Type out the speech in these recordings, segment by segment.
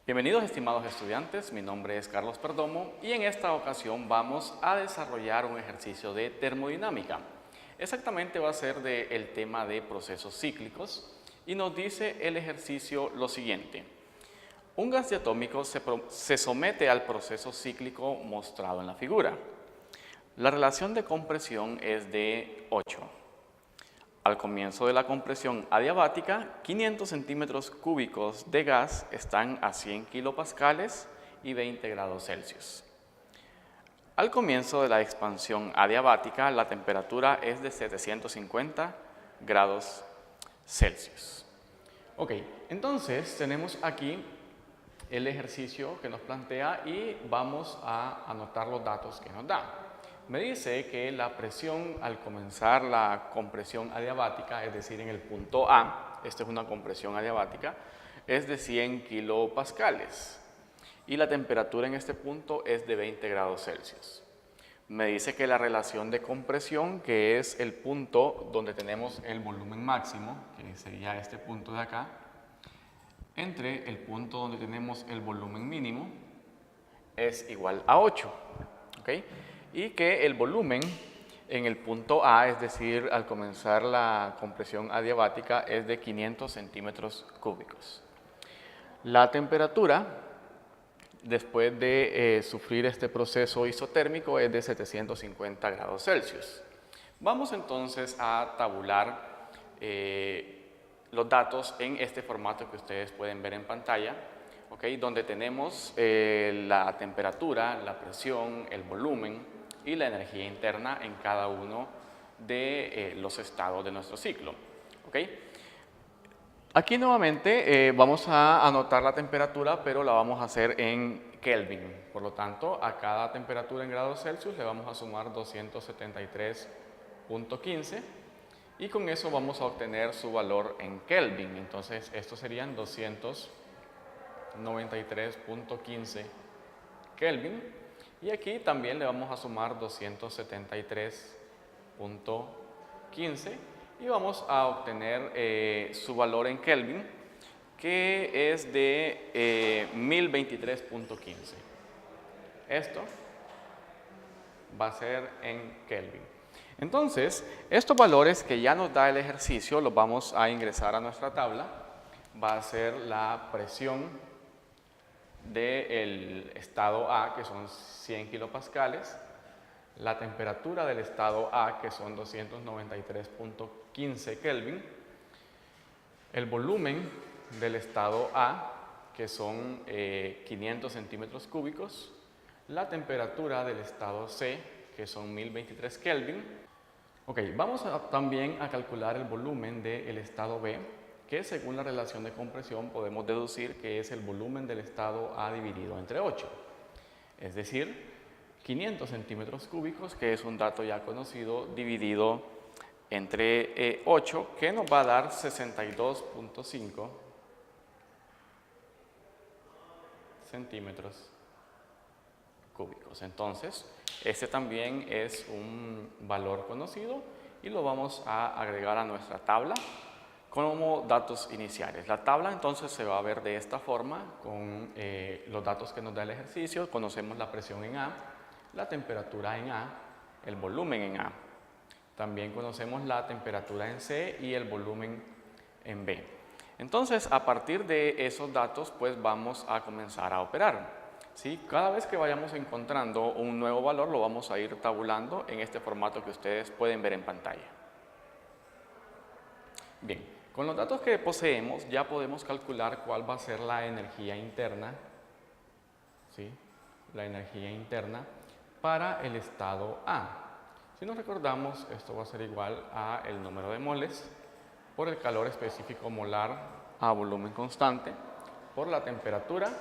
Bienvenidos estimados estudiantes, mi nombre es Carlos Perdomo y en esta ocasión vamos a desarrollar un ejercicio de termodinámica. Exactamente va a ser del tema de procesos cíclicos y nos dice el ejercicio lo siguiente. Un gas diatómico se somete al proceso cíclico mostrado en la figura. La relación de compresión es de 8. Al comienzo de la compresión adiabática, 500 centímetros cúbicos de gas están a 100 kilopascales y 20 grados Celsius. Al comienzo de la expansión adiabática, la temperatura es de 750 grados Celsius. Ok, entonces tenemos aquí el ejercicio que nos plantea y vamos a anotar los datos que nos da. Me dice que la presión al comenzar la compresión adiabática, es decir, en el punto A, esta es una compresión adiabática, es de 100 kilopascales y la temperatura en este punto es de 20 grados Celsius. Me dice que la relación de compresión, que es el punto donde tenemos el volumen máximo, que sería este punto de acá, entre el punto donde tenemos el volumen mínimo, es igual a 8. ¿Okay? Y que el volumen en el punto A, es decir, al comenzar la compresión adiabática, es de 500 centímetros cúbicos. La temperatura, después de sufrir este proceso isotérmico, es de 750 grados Celsius. Vamos entonces a tabular los datos en este formato que ustedes pueden ver en pantalla, ¿okay? Donde tenemos la temperatura, la presión, el volumen y la energía interna en cada uno de los estados de nuestro ciclo. ¿Okay? Aquí nuevamente vamos a anotar la temperatura, pero la vamos a hacer en Kelvin. Por lo tanto, a cada temperatura en grados Celsius le vamos a sumar 273.15 y con eso vamos a obtener su valor en Kelvin. Entonces, estos serían 293.15 Kelvin. Y aquí también le vamos a sumar 273.15 y vamos a obtener su valor en Kelvin, que es de 1023.15. Esto va a ser en Kelvin. Entonces, estos valores que ya nos da el ejercicio los vamos a ingresar a nuestra tabla. Va a ser la presión del estado A, que son 100 kilopascales, la temperatura del estado A, que son 293.15 Kelvin, el volumen del estado A, que son 500 centímetros cúbicos, la temperatura del estado C, que son 1023 Kelvin. Ok, vamos también a calcular el volumen del estado B, que según la relación de compresión podemos deducir que es el volumen del estado A dividido entre 8. Es decir, 500 centímetros cúbicos, que es un dato ya conocido, dividido entre 8, que nos va a dar 62.5 centímetros cúbicos. Entonces, este también es un valor conocido y lo vamos a agregar a nuestra tabla como datos iniciales. La tabla entonces se va a ver de esta forma con los datos que nos da el ejercicio. Conocemos la presión en A, la temperatura en A, el volumen en A. También conocemos la temperatura en C y el volumen en B. Entonces, a partir de esos datos, pues vamos a comenzar a operar. ¿Sí? Cada vez que vayamos encontrando un nuevo valor, lo vamos a ir tabulando en este formato que ustedes pueden ver en pantalla. Bien, con los datos que poseemos ya podemos calcular cuál va a ser la energía interna, ¿sí? La energía interna para el estado A. Si nos recordamos, esto va a ser igual a el número de moles por el calor específico molar a volumen constante por la temperatura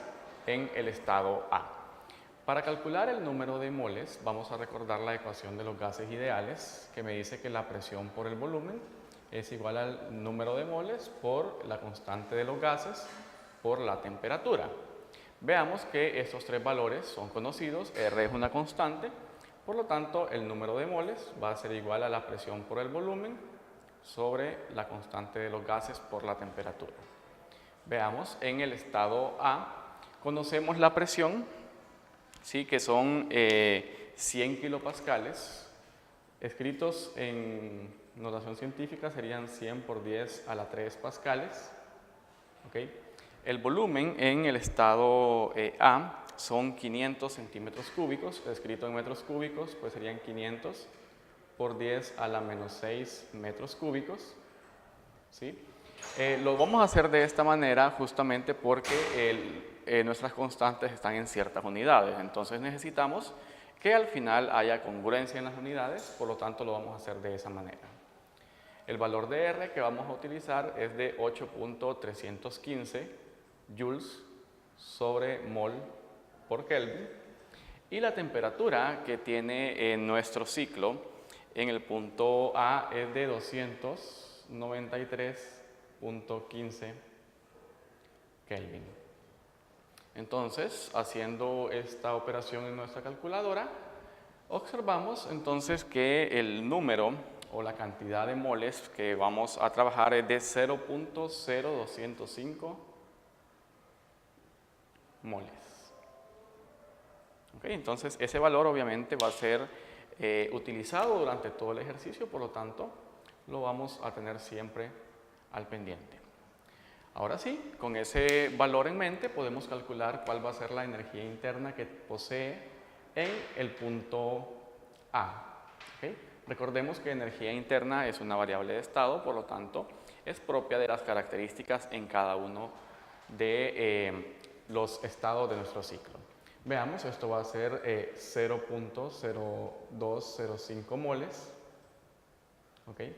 en el estado A. Para calcular el número de moles vamos a recordar la ecuación de los gases ideales, que me dice que la presión por el volumen es igual al número de moles por la constante de los gases por la temperatura. Veamos que estos tres valores son conocidos. R es una constante, por lo tanto el número de moles va a ser igual a la presión por el volumen sobre la constante de los gases por la temperatura. Veamos, en el estado A Conocemos la presión, ¿sí? Que son 100 kilopascales, escritos en notación científica serían 100 por 10 a la 3 pascales. ¿Okay? El volumen en el estado A son 500 centímetros cúbicos, escrito en metros cúbicos, pues serían 500 por 10 a la menos 6 metros cúbicos. ¿Sí? Lo vamos a hacer de esta manera justamente porque nuestras constantes están en ciertas unidades, entonces necesitamos que al final haya congruencia en las unidades, por lo tanto lo vamos a hacer de esa manera. El valor de R que vamos a utilizar es de 8.315 joules sobre mol por Kelvin, y la temperatura que tiene en nuestro ciclo en el punto A es de 293.15 Kelvin. Entonces, haciendo esta operación en nuestra calculadora, observamos entonces que el número o la cantidad de moles que vamos a trabajar es de 0.0205 moles. ¿Okay? Entonces, ese valor obviamente va a ser utilizado durante todo el ejercicio, por lo tanto, lo vamos a tener siempre al pendiente. Ahora sí, con ese valor en mente podemos calcular cuál va a ser la energía interna que posee en el punto A. ¿Okay? Recordemos que energía interna es una variable de estado, por lo tanto, es propia de las características en cada uno de los estados de nuestro ciclo. Veamos, esto va a ser 0.0205 moles, ¿okay?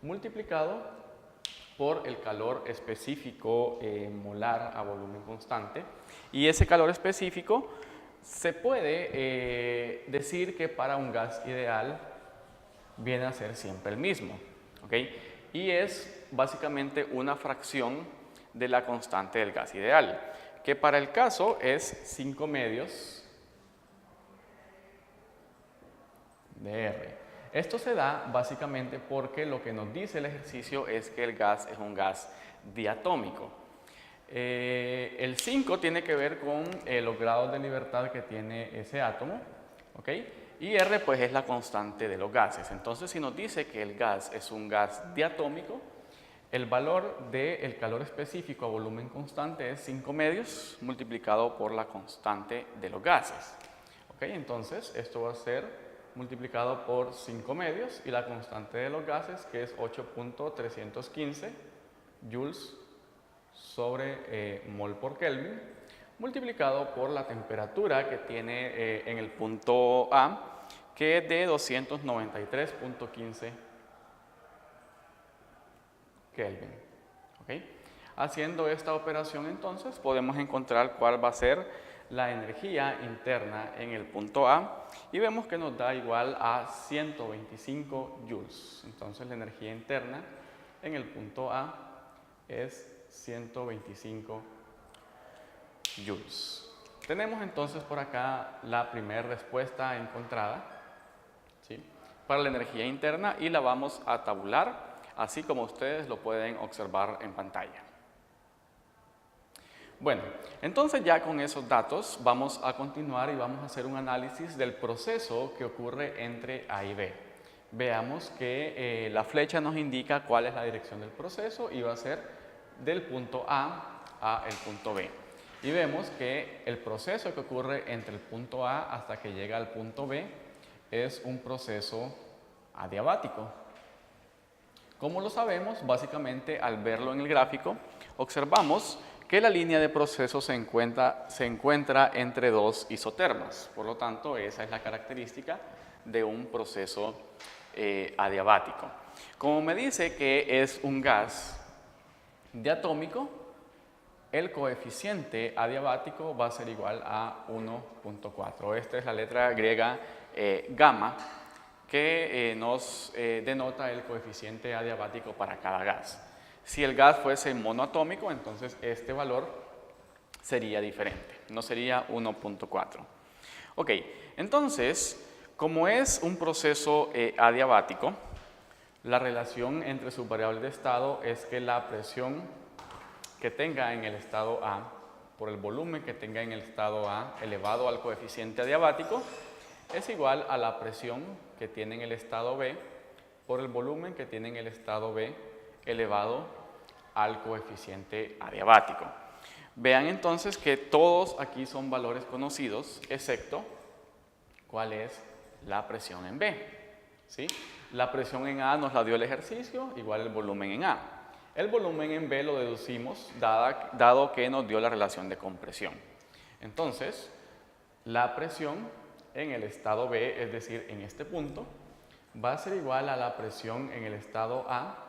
Multiplicado por el calor específico molar a volumen constante. Y ese calor específico se puede decir que para un gas ideal viene a ser siempre el mismo, ¿okay? Y es básicamente una fracción de la constante del gas ideal, que para el caso es 5 medios de R. Esto se da básicamente porque lo que nos dice el ejercicio es que el gas es un gas diatómico. El 5 tiene que ver con los grados de libertad que tiene ese átomo, ¿ok? Y R pues es la constante de los gases. Entonces, si nos dice que el gas es un gas diatómico, el valor del calor específico a volumen constante es 5 medios multiplicado por la constante de los gases. ¿Ok? Entonces, esto va a ser multiplicado por 5 medios y la constante de los gases, que es 8.315 joules sobre mol por Kelvin, multiplicado por la temperatura que tiene en el punto A, que es de 293.15 Kelvin. ¿Okay? Haciendo esta operación entonces podemos encontrar cuál va a ser la energía interna en el punto A y vemos que nos da igual a 125 joules. Entonces la energía interna en el punto A es 125 joules. Tenemos entonces por acá la primera respuesta encontrada, ¿sí?, para la energía interna, y la vamos a tabular, así como ustedes lo pueden observar en pantalla. Bueno, entonces ya con esos datos vamos a continuar y vamos a hacer un análisis del proceso que ocurre entre A y B. Veamos que la flecha nos indica cuál es la dirección del proceso y va a ser del punto A a el punto B. Y vemos que el proceso que ocurre entre el punto A hasta que llega al punto B es un proceso adiabático. ¿Cómo lo sabemos? Básicamente, al verlo en el gráfico, observamos que la línea de proceso se encuentra entre dos isotermas. Por lo tanto, esa es la característica de un proceso adiabático. Como me dice que es un gas diatómico, el coeficiente adiabático va a ser igual a 1.4. Esta es la letra griega gamma, que nos denota el coeficiente adiabático para cada gas. Si el gas fuese monoatómico, entonces este valor sería diferente, no sería 1.4. Ok, entonces, como es un proceso adiabático, la relación entre sus variables de estado es que la presión que tenga en el estado A por el volumen que tenga en el estado A elevado al coeficiente adiabático es igual a la presión que tiene en el estado B por el volumen que tiene en el estado B elevado al coeficiente adiabático. Vean entonces que todos aquí son valores conocidos, excepto cuál es la presión en B. ¿Sí? La presión en A nos la dio el ejercicio, igual el volumen en A. El volumen en B lo deducimos dado que nos dio la relación de compresión. Entonces, la presión en el estado B, es decir, en este punto, va a ser igual a la presión en el estado A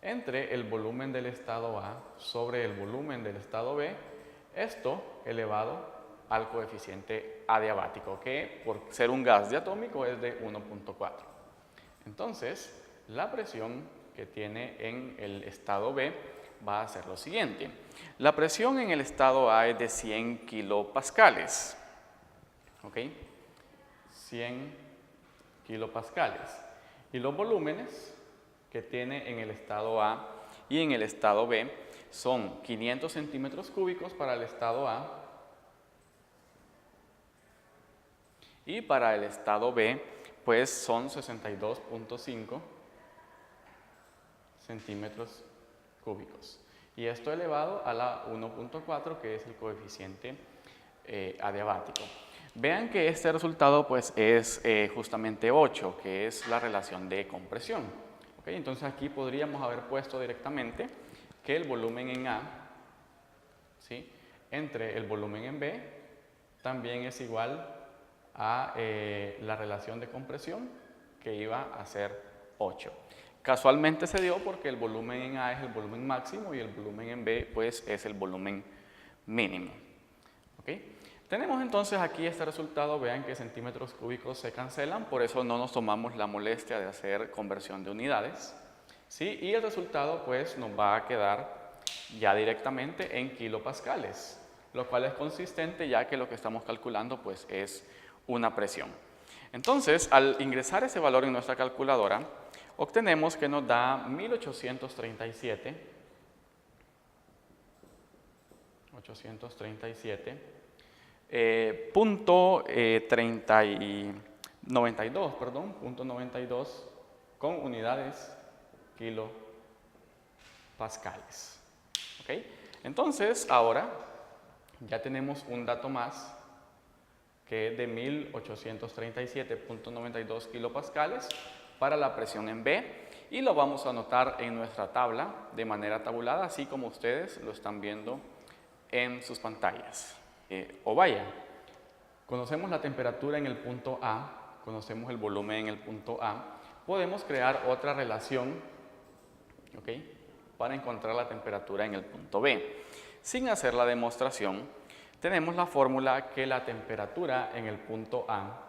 entre el volumen del estado A sobre el volumen del estado B, esto elevado al coeficiente adiabático, que por ser un gas diatómico es de 1.4. Entonces, la presión que tiene en el estado B va a ser lo siguiente. La presión en el estado A es de 100 kilopascales. ¿Ok? 100 kilopascales. Y los volúmenes que tiene en el estado A y en el estado B son 500 centímetros cúbicos para el estado A y para el estado B pues son 62.5 centímetros cúbicos. Y esto elevado a la 1.4 que es el coeficiente adiabático. Vean que este resultado pues es justamente 8, que es la relación de compresión. ¿Okay? Entonces aquí podríamos haber puesto directamente que el volumen en A, ¿sí?, entre el volumen en B también es igual a la relación de compresión, que iba a ser 8. Casualmente se dio porque el volumen en A es el volumen máximo y el volumen en B pues es el volumen mínimo. ¿Okay? Tenemos entonces aquí este resultado. Vean que centímetros cúbicos se cancelan, por eso no nos tomamos la molestia de hacer conversión de unidades, ¿sí? Y el resultado pues nos va a quedar ya directamente en kilopascales, lo cual es consistente ya que lo que estamos calculando pues es una presión. Entonces, al ingresar ese valor en nuestra calculadora, obtenemos que nos da 92 con unidades kilopascales. ¿Okay? Entonces, ahora ya tenemos un dato más que es de 1837.92 kilopascales para la presión en B, y lo vamos a anotar en nuestra tabla de manera tabulada, así como ustedes lo están viendo en sus pantallas. O vaya, conocemos la temperatura en el punto A, conocemos el volumen en el punto A, podemos crear otra relación, ¿okay?, para encontrar la temperatura en el punto B. Sin hacer la demostración, tenemos la fórmula que la temperatura en el punto A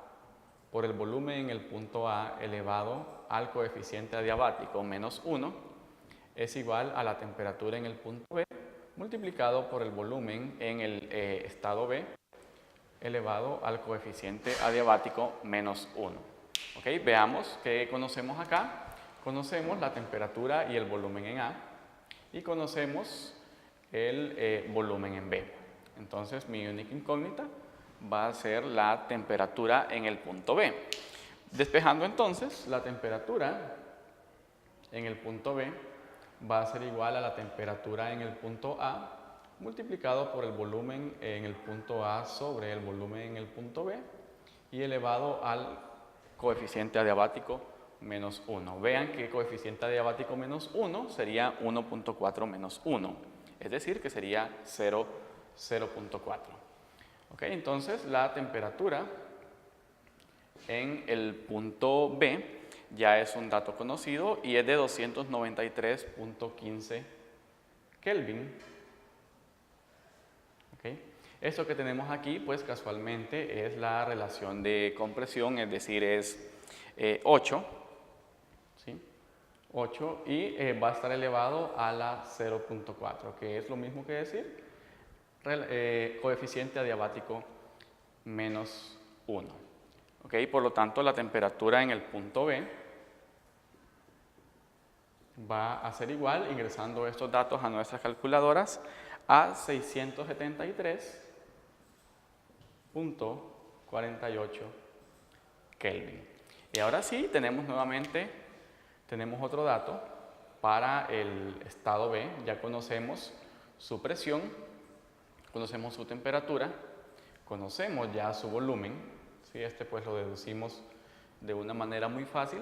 por el volumen en el punto A elevado al coeficiente adiabático menos 1 es igual a la temperatura en el punto B multiplicado por el volumen en el estado B elevado al coeficiente adiabático menos 1. ¿Okay? Veamos qué conocemos acá. Conocemos la temperatura y el volumen en A y conocemos el volumen en B. Entonces mi única incógnita va a ser la temperatura en el punto B. Despejando entonces, la temperatura en el punto B va a ser igual a la temperatura en el punto A multiplicado por el volumen en el punto A sobre el volumen en el punto B y elevado al coeficiente adiabático menos 1. Vean que el coeficiente adiabático menos 1 sería 1.4 menos 1, es decir, que sería 0.4. ¿Okay? Entonces, la temperatura en el punto B ya es un dato conocido y es de 293.15 Kelvin. ¿Okay? Esto que tenemos aquí, pues casualmente es la relación de compresión, es decir, es 8. ¿Sí? 8 y va a estar elevado a la 0.4, que es lo mismo que decir coeficiente adiabático menos 1. ¿Okay? Por lo tanto, la temperatura en el punto B va a ser igual, ingresando estos datos a nuestras calculadoras, a 673.48 Kelvin. Y ahora sí, tenemos otro dato para el estado B. Ya conocemos su presión, conocemos su temperatura, conocemos ya su volumen. ¿Sí? Pues lo deducimos de una manera muy fácil.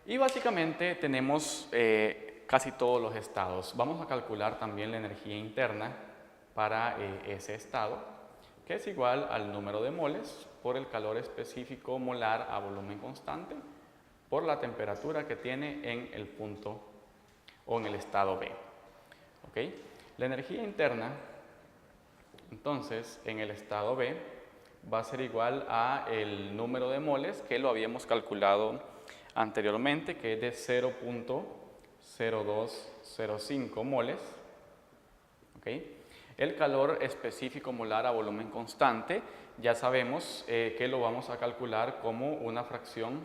Y básicamente tenemos casi todos los estados. Vamos a calcular también la energía interna para ese estado, que es igual al número de moles por el calor específico molar a volumen constante por la temperatura que tiene en el punto o en el estado B. ¿Okay? La energía interna, entonces, en el estado B va a ser igual a el número de moles que lo habíamos calculado anteriormente, que es de 0.0205 moles. ¿Okay? El calor específico molar a volumen constante, ya sabemos que lo vamos a calcular como una fracción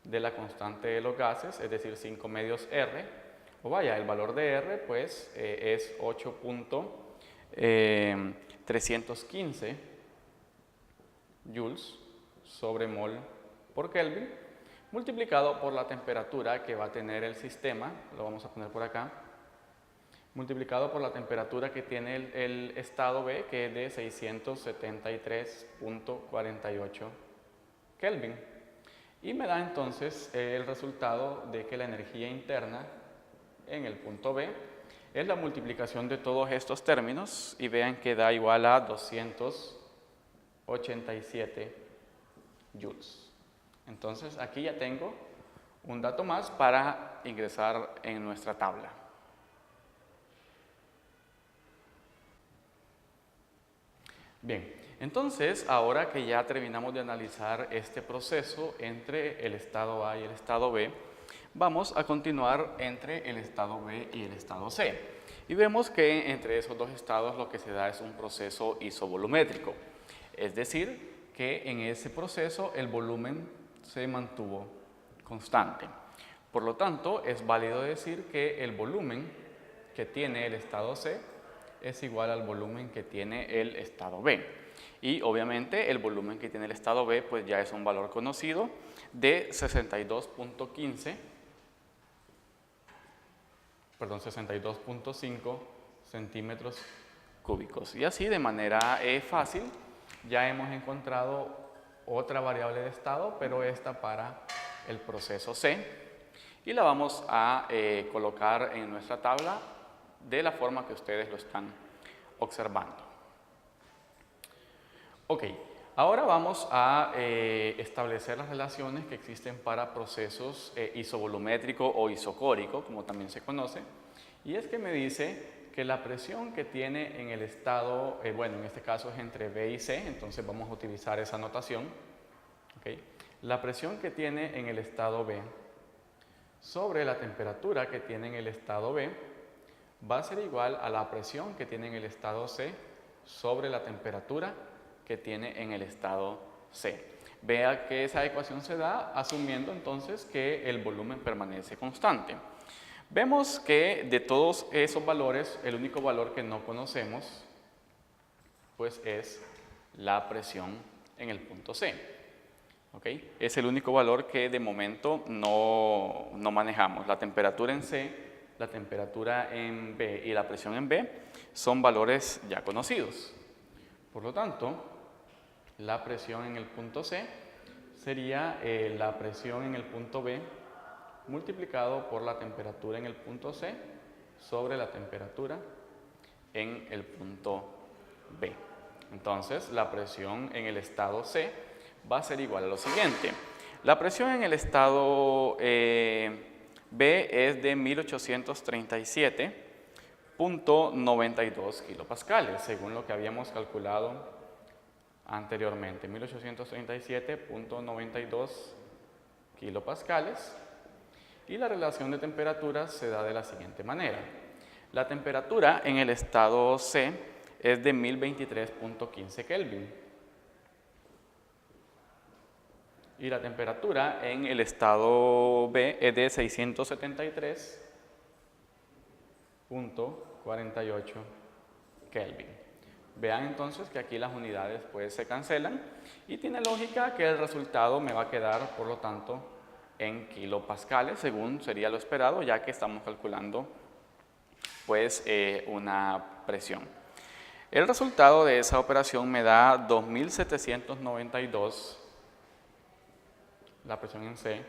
de la constante de los gases, es decir, 5 medios R, o vaya, el valor de R pues es 8.315 joules sobre mol por Kelvin, multiplicado por la temperatura que va a tener el sistema, lo vamos a poner por acá, multiplicado por la temperatura que tiene el estado B, que es de 673.48 Kelvin. Y me da entonces el resultado de que la energía interna en el punto B es la multiplicación de todos estos términos, y vean que da igual a 287 joules. Entonces aquí ya tengo un dato más para ingresar en nuestra tabla. Bien, entonces ahora que ya terminamos de analizar este proceso entre el estado A y el estado B, vamos a continuar entre el estado B y el estado C. Y vemos que entre esos dos estados lo que se da es un proceso isovolumétrico. Es decir, que en ese proceso el volumen se mantuvo constante. Por lo tanto, es válido decir que el volumen que tiene el estado C es igual al volumen que tiene el estado B. Y obviamente el volumen que tiene el estado B pues ya es un valor conocido de 62.5 centímetros cúbicos. Y así de manera fácil ya hemos encontrado otra variable de estado, pero esta para el proceso C, y la vamos a colocar en nuestra tabla de la forma que ustedes lo están observando. Ok, ahora vamos a establecer las relaciones que existen para procesos isovolumétrico o isocórico, como también se conoce, y es que me dice que la presión que tiene en el estado, bueno, en este caso es entre B y C, entonces vamos a utilizar esa notación. Okay. La presión que tiene en el estado B sobre la temperatura que tiene en el estado B va a ser igual a la presión que tiene en el estado C sobre la temperatura que tiene en el estado C. Vea que esa ecuación se da asumiendo entonces que el volumen permanece constante. Vemos que de todos esos valores, el único valor que no conocemos pues es la presión en el punto C. ¿Okay? Es el único valor que de momento no manejamos. La temperatura en C, la temperatura en B y la presión en B son valores ya conocidos. Por lo tanto, la presión en el punto C sería la presión en el punto B multiplicado por la temperatura en el punto C sobre la temperatura en el punto B. Entonces, la presión en el estado C va a ser igual a lo siguiente. La presión en el estado B es de 1837.92 kilopascales, según lo que habíamos calculado anteriormente. 1837.92 kilopascales. Y la relación de temperaturas se da de la siguiente manera. La temperatura en el estado C es de 1023.15 Kelvin. Y la temperatura en el estado B es de 673.48 Kelvin. Vean entonces que aquí las unidades pues se cancelan y tiene lógica que el resultado me va a quedar, por lo tanto, en kilopascales, según sería lo esperado, ya que estamos calculando pues una presión. El resultado de esa operación me da 2792, la presión en C,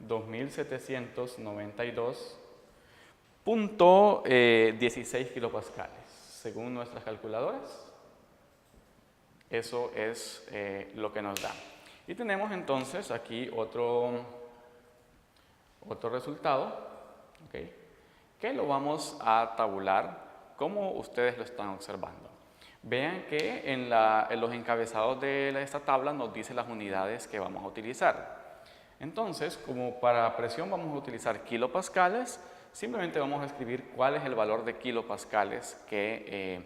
2792.16 kilopascales, según nuestras calculadoras. Eso es lo que nos da. Y tenemos entonces aquí otro resultado, ¿okay?, que lo vamos a tabular como ustedes lo están observando. Vean que en los encabezados de esta tabla nos dice las unidades que vamos a utilizar. Entonces, como para presión vamos a utilizar kilopascales, simplemente vamos a escribir cuál es el valor de kilopascales que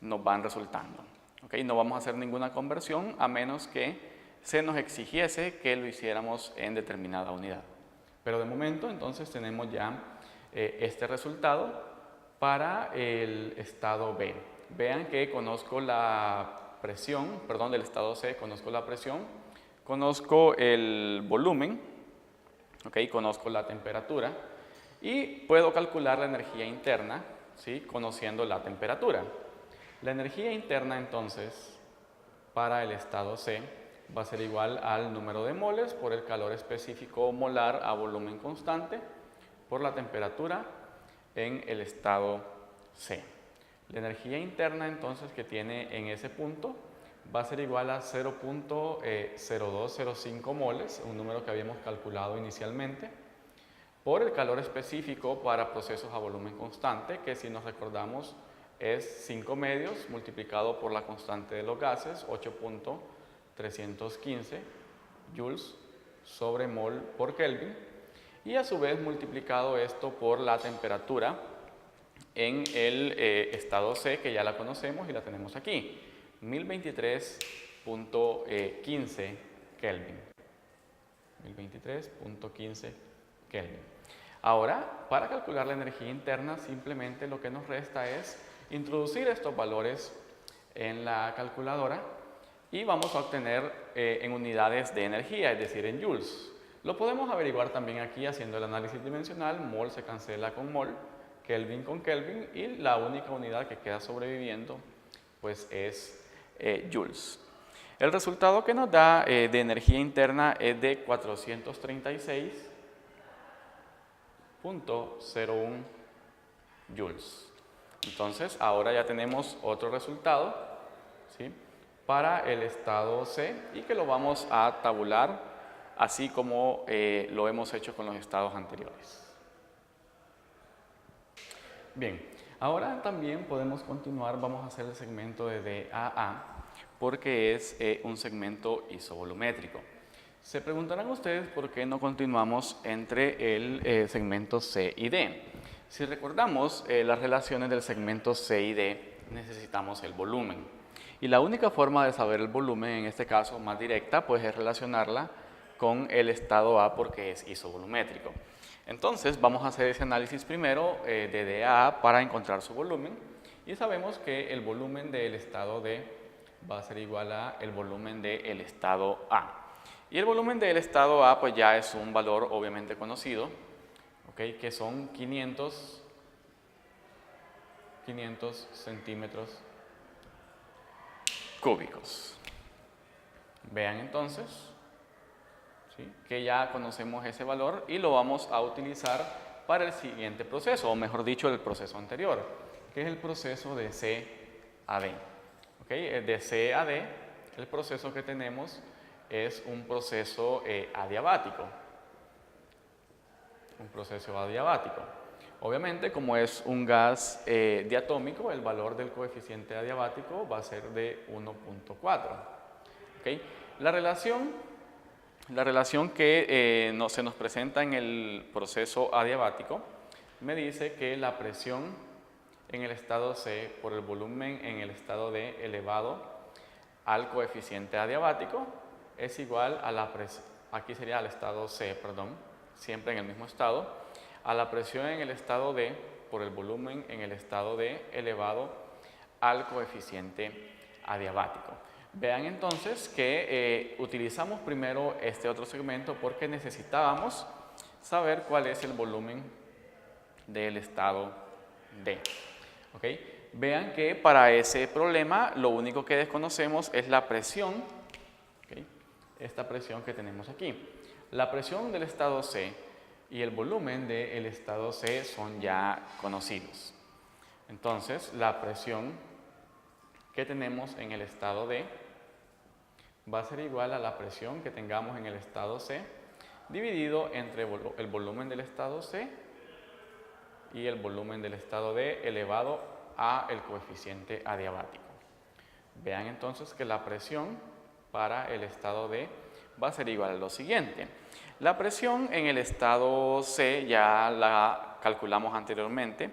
nos van resultando. ¿Okay? No vamos a hacer ninguna conversión a menos que se nos exigiese que lo hiciéramos en determinada unidad. Pero de momento entonces tenemos ya este resultado para el estado B. Vean que conozco la presión, perdón, del estado C, conozco la presión, conozco el volumen, ¿okay?, conozco la temperatura y puedo calcular la energía interna, ¿sí?, conociendo la temperatura. La energía interna entonces para el estado C va a ser igual al número de moles por el calor específico molar a volumen constante por la temperatura en el estado C. La energía interna entonces que tiene en ese punto va a ser igual a 0.0205 moles, un número que habíamos calculado inicialmente, por el calor específico para procesos a volumen constante, que si nos recordamos es 5 medios multiplicado por la constante de los gases, 8.315 joules sobre mol por Kelvin, y a su vez multiplicado esto por la temperatura en el estado C, que ya la conocemos y la tenemos aquí, 1023.15 Kelvin. 1023.15 Kelvin. Ahora, para calcular la energía interna, simplemente lo que nos resta es introducir estos valores en la calculadora y vamos a obtener en unidades de energía, es decir, en joules. Lo podemos averiguar también aquí haciendo el análisis dimensional, mol se cancela con mol, Kelvin con Kelvin, y la única unidad que queda sobreviviendo pues es joules. El resultado que nos da de energía interna es de 436.01 joules. Entonces, ahora ya tenemos otro resultado, ¿sí?, para el estado C y que lo vamos a tabular así como lo hemos hecho con los estados anteriores. Bien, ahora también podemos continuar, vamos a hacer el segmento de DAA porque es un segmento isovolumétrico. Se preguntarán ustedes por qué no continuamos entre el segmento C y D. Si recordamos las relaciones del segmento C y D, necesitamos el volumen. Y la única forma de saber el volumen, en este caso más directa, pues es relacionarla con el estado A porque es isovolumétrico. Entonces vamos a hacer ese análisis primero de DAA para encontrar su volumen. Y sabemos que el volumen del estado D va a ser igual a el volumen del estado A. Y el volumen del estado A pues ya es un valor obviamente conocido, ¿okay?, que son 500 centímetros cúbicos. Vean entonces, ¿sí?, que ya conocemos ese valor y lo vamos a utilizar para el siguiente proceso, o mejor dicho, el proceso anterior, que es el proceso de C a D. ¿Okay? De C a D, el proceso que tenemos es un proceso adiabático. Un proceso adiabático. Obviamente, como es un gas diatómico, el valor del coeficiente adiabático va a ser de 1.4. ¿Okay? La relación que se nos presenta en el proceso adiabático me dice que la presión en el estado C por el volumen en el estado D elevado al coeficiente adiabático es igual a la presión, aquí sería al estado C, perdón, siempre en el mismo estado, a la presión en el estado D por el volumen en el estado D elevado al coeficiente adiabático. Vean entonces que utilizamos primero este otro segmento porque necesitábamos saber cuál es el volumen del estado D. ¿Okay? Vean que para ese problema lo único que desconocemos es la presión, ¿okay? Esta presión que tenemos aquí. La presión del estado C y el volumen del estado C son ya conocidos. Entonces, la presión que tenemos en el estado D va a ser igual a la presión que tengamos en el estado C dividido entre el volumen del estado C y el volumen del estado D elevado a el coeficiente adiabático. Vean entonces que la presión para el estado D va a ser igual a lo siguiente. La presión en el estado C ya la calculamos anteriormente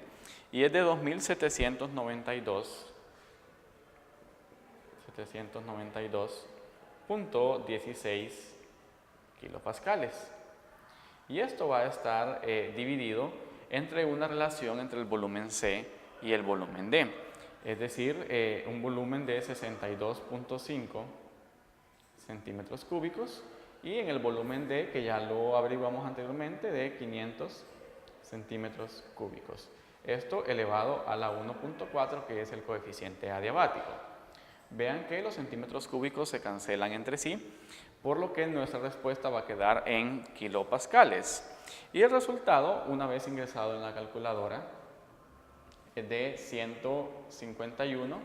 y es de 2.792.16 kilopascales. Y esto va a estar dividido entre una relación entre el volumen C y el volumen D. Es decir, un volumen de 62.5 centímetros cúbicos y en el volumen D, que ya lo averiguamos anteriormente, de 500 centímetros cúbicos. Esto elevado a la 1.4, que es el coeficiente adiabático. Vean que los centímetros cúbicos se cancelan entre sí, por lo que nuestra respuesta va a quedar en kilopascales. Y el resultado, una vez ingresado en la calculadora, es de 151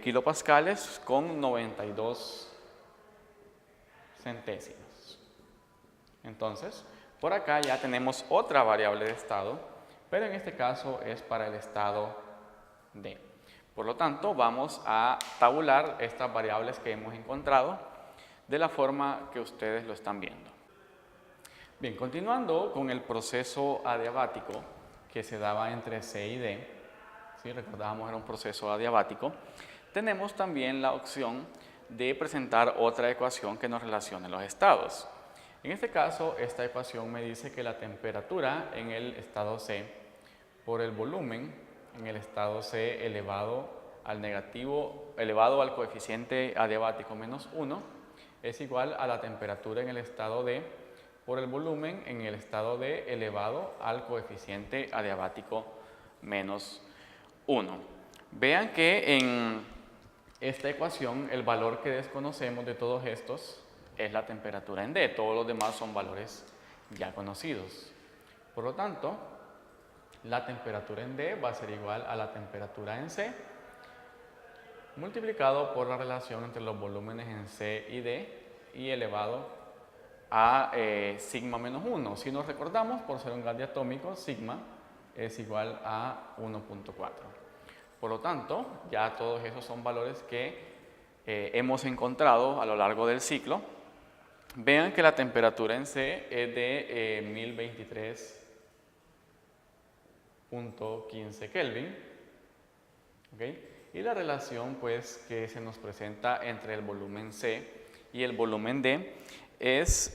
kilopascales con 92 centésimos. Entonces, por acá ya tenemos otra variable de estado, pero en este caso es para el estado D. Por lo tanto, vamos a tabular estas variables que hemos encontrado de la forma que ustedes lo están viendo. Bien, continuando con el proceso adiabático que se daba entre C y D, ¿sí? Recordábamos era un proceso adiabático, tenemos también la opción de presentar otra ecuación que nos relacione los estados. En este caso, esta ecuación me dice que la temperatura en el estado C por el volumen en el estado C elevado al coeficiente adiabático menos 1 es igual a la temperatura en el estado D por el volumen en el estado D elevado al coeficiente adiabático menos 1. Vean que en esta ecuación el valor que desconocemos de todos estos es la temperatura en D. Todos los demás son valores ya conocidos. Por lo tanto, la temperatura en D va a ser igual a la temperatura en C multiplicado por la relación entre los volúmenes en C y D y elevado a sigma menos 1. Si nos recordamos, por ser un gas diatómico, sigma es igual a 1.4. Por lo tanto, ya todos esos son valores que hemos encontrado a lo largo del ciclo. Vean que la temperatura en C es de 1023.15 Kelvin. ¿Okay? Y la relación pues, que se nos presenta entre el volumen C y el volumen D es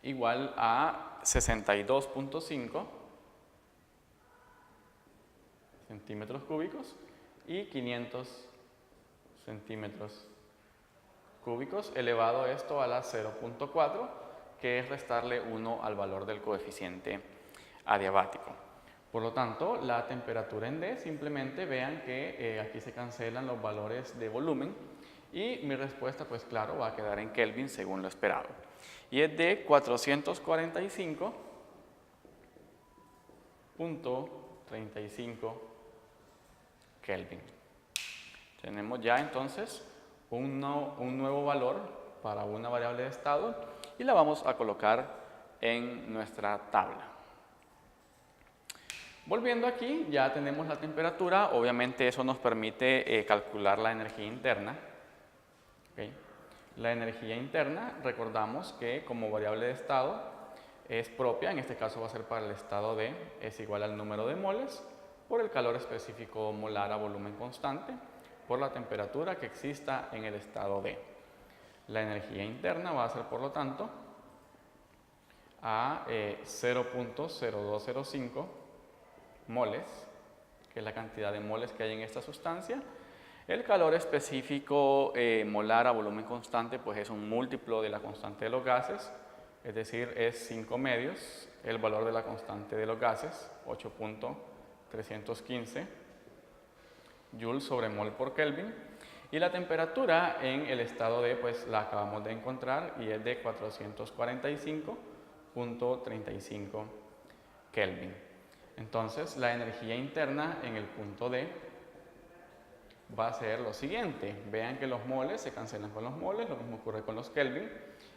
igual a 62.5 centímetros cúbicos y 500 centímetros cúbicos elevado esto a la 0.4, que es restarle 1 al valor del coeficiente adiabático. Por lo tanto, la temperatura en D, simplemente vean que aquí se cancelan los valores de volumen y mi respuesta, pues claro, va a quedar en Kelvin según lo esperado. Y es de 445.35 Kelvin. Tenemos ya entonces un nuevo valor para una variable de estado y la vamos a colocar en nuestra tabla. Volviendo aquí, ya tenemos la temperatura, obviamente eso nos permite calcular la energía interna. ¿Okay? La energía interna, recordamos que como variable de estado es propia, en este caso va a ser para el estado D, es igual al número de moles por el calor específico molar a volumen constante por la temperatura que exista en el estado D. La energía interna va a ser, por lo tanto, a 0.0205 moles, que es la cantidad de moles que hay en esta sustancia. El calor específico molar a volumen constante pues es un múltiplo de la constante de los gases, es decir, es 5 medios el valor de la constante de los gases, 8.315 joules sobre mol por Kelvin. Y la temperatura en el estado D pues la acabamos de encontrar y es de 445.35 Kelvin. Entonces la energía interna en el punto D va a ser lo siguiente. Vean que los moles se cancelan con los moles, lo mismo ocurre con los Kelvin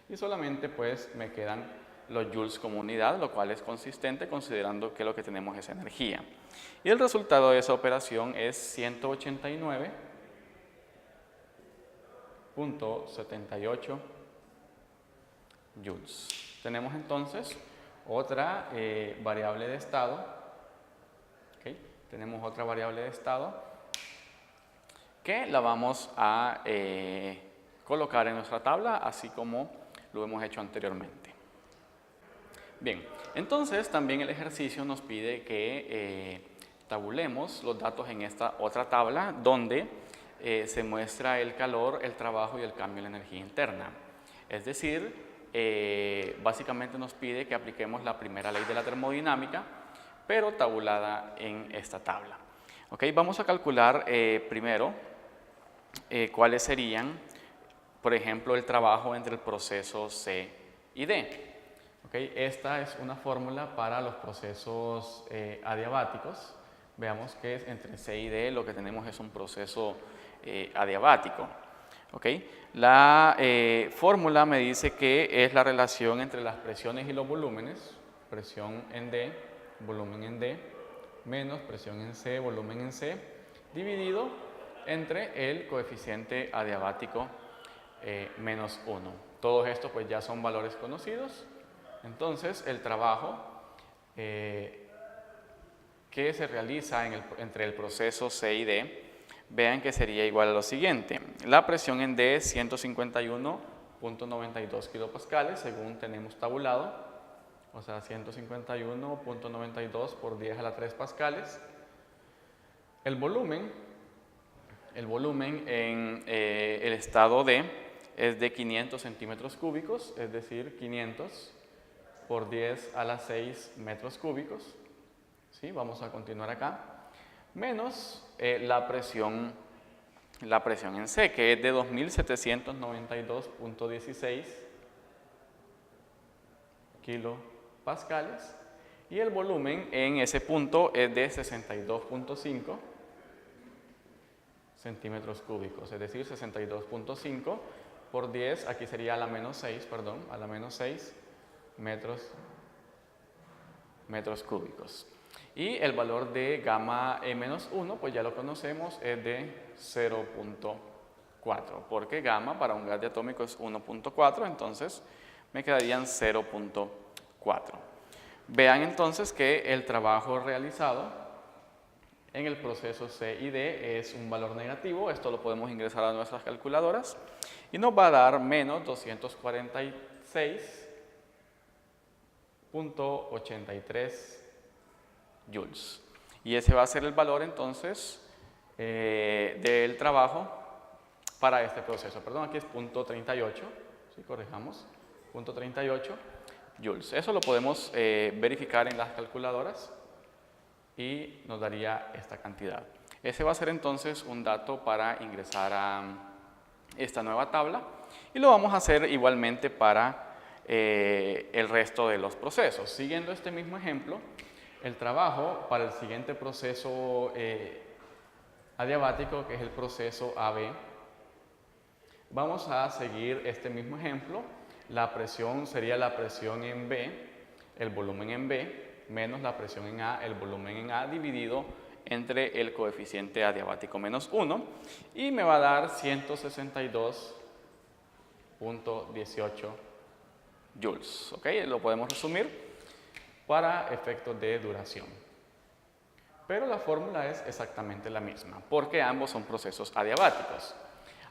y solamente pues me quedan los joules como unidad, lo cual es consistente considerando que lo que tenemos es energía. Y el resultado de esa operación es 189.78 joules. Tenemos entonces otra variable de estado. ¿Okay? Tenemos otra variable de estado que la vamos a colocar en nuestra tabla, así como lo hemos hecho anteriormente. Bien, entonces también el ejercicio nos pide que tabulemos los datos en esta otra tabla donde se muestra el calor, el trabajo y el cambio en la energía interna. Es decir, básicamente nos pide que apliquemos la primera ley de la termodinámica, pero tabulada en esta tabla. Okay, vamos a calcular primero cuáles serían, por ejemplo, el trabajo entre el proceso C y D. Okay, esta es una fórmula para los procesos adiabáticos. Veamos que entre C y D lo que tenemos es un proceso adiabático. Okay. La fórmula me dice que es la relación entre las presiones y los volúmenes, presión en D, volumen en D, menos presión en C, volumen en C, dividido entre el coeficiente adiabático menos 1. Todos estos pues ya son valores conocidos. Entonces el trabajo que se realiza entre el proceso C y D, vean que sería igual a lo siguiente. La presión en D es 151.92 kilopascales, según tenemos tabulado, o sea, 151.92 por 10 a la 3 pascales. El volumen en el estado D es de 500 centímetros cúbicos, es decir, 500 por 10 a la 6 metros cúbicos. ¿Sí? Vamos a continuar acá. Menos la presión en C, que es de 2.792.16 kilopascales. Y el volumen en ese punto es de 62.5 centímetros cúbicos, es decir, 62.5 por 10, aquí sería a la menos 6, perdón, a la menos 6 metros cúbicos. Y el valor de gamma menos 1, pues ya lo conocemos, es de 0.4, porque gamma para un gas diatómico es 1.4, entonces me quedarían 0.4. Vean entonces que el trabajo realizado en el proceso C y D es un valor negativo, esto lo podemos ingresar a nuestras calculadoras y nos va a dar menos 246.83 joules. Y ese va a ser el valor entonces del trabajo para este proceso. Perdón, aquí es punto 38, ¿sí? Corrijamos, punto 38 joules. Eso lo podemos verificar en las calculadoras y nos daría esta cantidad. Ese va a ser entonces un dato para ingresar a esta nueva tabla y lo vamos a hacer igualmente para el resto de los procesos. Siguiendo este mismo ejemplo, el trabajo para el siguiente proceso adiabático, que es el proceso AB, vamos a seguir este mismo ejemplo. La presión sería la presión en B, el volumen en B, menos la presión en A, el volumen en A, dividido entre el coeficiente adiabático menos 1, y me va a dar 162.18 joules. ¿Okay? Lo podemos resumir para efectos de duración. Pero la fórmula es exactamente la misma, porque ambos son procesos adiabáticos.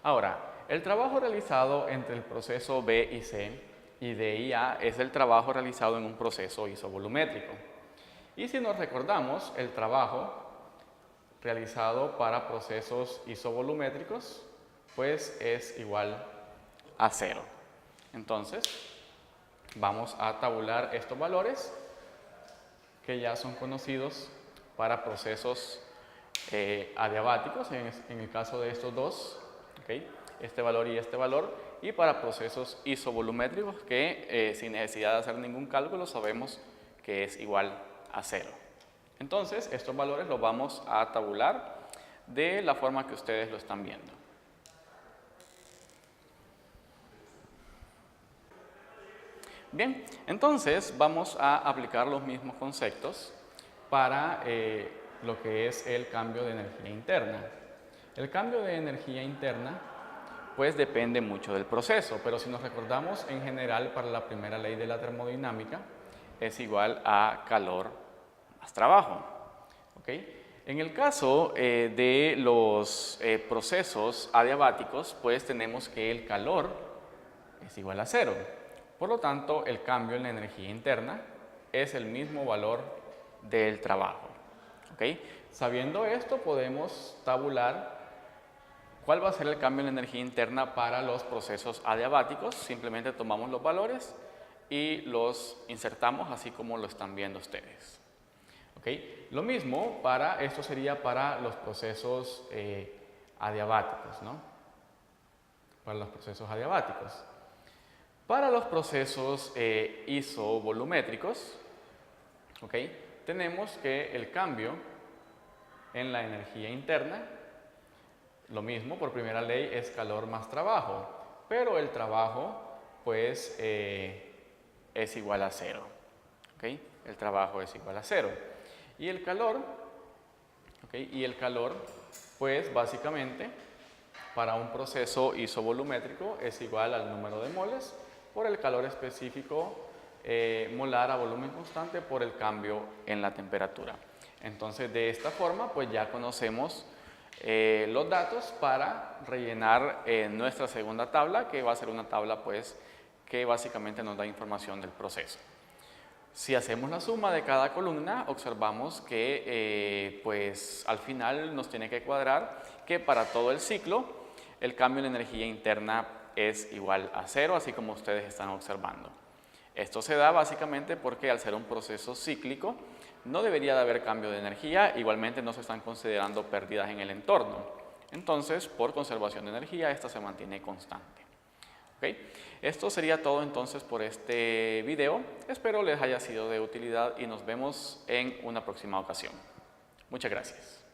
Ahora, el trabajo realizado entre el proceso B y C y D y A es el trabajo realizado en un proceso isovolumétrico. Y si nos recordamos, el trabajo realizado para procesos isovolumétricos, pues es igual a 0. Entonces, vamos a tabular estos valores que ya son conocidos para procesos adiabáticos, en el caso de estos dos, ¿okay? Este valor y este valor, y para procesos isovolumétricos que sin necesidad de hacer ningún cálculo sabemos que es igual a 0. Entonces, estos valores los vamos a tabular de la forma que ustedes lo están viendo. Bien, entonces vamos a aplicar los mismos conceptos para lo que es el cambio de energía interna. El cambio de energía interna pues depende mucho del proceso, pero si nos recordamos en general para la primera ley de la termodinámica es igual a calor más trabajo. ¿Okay? En el caso de los procesos adiabáticos, pues tenemos que el calor es igual a 0. Por lo tanto, el cambio en la energía interna es el mismo valor del trabajo. ¿Okay? Sabiendo esto, podemos tabular cuál va a ser el cambio en la energía interna para los procesos adiabáticos. Simplemente tomamos los valores y los insertamos así como lo están viendo ustedes. ¿Okay? Lo mismo para, esto sería para los procesos adiabáticos, ¿no? Para los procesos adiabáticos. Para los procesos isovolumétricos, ¿okay? Tenemos que el cambio en la energía interna, lo mismo, por primera ley es calor más trabajo, pero el trabajo pues es igual a 0. ¿Okay? El trabajo es igual a 0. Y el calor, ¿okay? Y el calor pues básicamente para un proceso isovolumétrico es igual al número de moles por el calor específico molar a volumen constante por el cambio en la temperatura. Entonces, de esta forma, pues ya conocemos los datos para rellenar nuestra segunda tabla, que va a ser una tabla pues que básicamente nos da información del proceso. Si hacemos la suma de cada columna, observamos que pues al final nos tiene que cuadrar que para todo el ciclo el cambio en energía interna es igual a 0, así como ustedes están observando. Esto se da básicamente porque al ser un proceso cíclico no debería de haber cambio de energía, igualmente no se están considerando pérdidas en el entorno. Entonces, por conservación de energía, esta se mantiene constante. ¿Okay? Esto sería todo entonces por este video. Espero les haya sido de utilidad y nos vemos en una próxima ocasión. Muchas gracias.